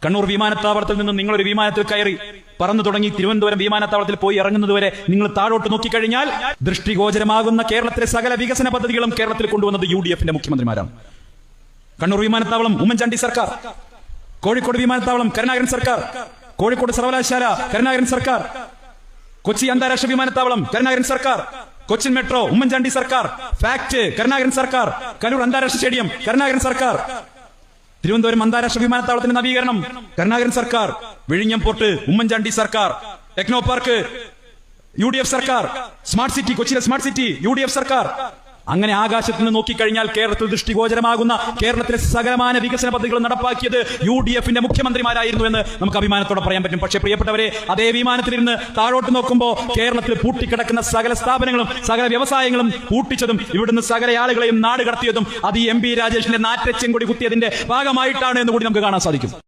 കണ്ണൂർ വിമാനത്താവളത്തിൽ നിന്ന് നിങ്ങളൊരു വിമാനത്തിൽ കയറി പറന്നു തുടങ്ങി തിരുവനന്തപുരം വിമാനത്താവളത്തിൽ പോയി ഇറങ്ങുന്നതുവരെ നിങ്ങൾ താഴോട്ട് നോക്കിക്കഴിഞ്ഞാൽ ദൃഷ്ടിഗോചരമാകുന്ന കേരളത്തിലെ സകല വികസന പദ്ധതികളും കേരളത്തിൽ കൊണ്ടുവന്നത് UDF-ന്റെ മുഖ്യമന്ത്രിമാരാണ്. കണ്ണൂർ വിമാനത്താവളം ഉമ്മൻചാണ്ടി സർക്കാർ, കോഴിക്കോട് വിമാനത്താവളം കരുണാകരൻ സർക്കാർ, കോഴിക്കോട് സർവകലാശാല കരുണാകരൻ സർക്കാർ, കൊച്ചി അന്താരാഷ്ട്ര വിമാനത്താവളം കരുണാകരൻ സർക്കാർ, കൊച്ചിൻ മെട്രോ ഉമ്മൻചാണ്ടി സർക്കാർ, ഫാക്ട് കരുണാകരൻ സർക്കാർ, കലൂർ അന്താരാഷ്ട്ര സ്റ്റേഡിയം കരുണാകരൻ സർക്കാർ, തിരുവനന്തപുരം അന്താരാഷ്ട്ര വിമാനത്താവളത്തിന്റെ നവീകരണം കരുണാകരൻ സർക്കാർ, വിഴിഞ്ഞം പോർട്ട് ഉമ്മൻചാണ്ടി സർക്കാർ, ടെക്നോ പാർക്ക് UDF സർക്കാർ, സ്മാർട്ട് സിറ്റി കൊച്ചിയിലെ സ്മാർട്ട് സിറ്റി UDF സർക്കാർ. അങ്ങനെ ആകാശത്ത് നിന്ന് നോക്കിക്കഴിഞ്ഞാൽ കേരളത്തിൽ ദൃഷ്ടിഗോചരമാകുന്ന കേരളത്തിലെ സകലമാന വികസന പദ്ധതികൾ നടപ്പാക്കിയത് UDF-ന്റെ മുഖ്യമന്ത്രിമാരായിരുന്നു എന്ന് നമുക്ക് അഭിമാനത്തോടെ പറയാൻ പറ്റും. പക്ഷേ പ്രിയപ്പെട്ടവരെ, അതേ വിമാനത്തിലിരുന്ന് താഴോട്ട് നോക്കുമ്പോൾ കേരളത്തിൽ പൂട്ടിക്കിടക്കുന്ന സകല സ്ഥാപനങ്ങളും സകല വ്യവസായങ്ങളും പൂട്ടിച്ചതും ഇവിടുന്ന് സകല ആളുകളെയും നാട് കടത്തിയതും അത് ഈ MP രാജേഷിന്റെ നാറ്റച്ചെങ്കൊടി കുത്തിയതിന്റെ ഭാഗമായിട്ടാണ് എന്ന് കൂടി നമുക്ക് കാണാൻ സാധിക്കും.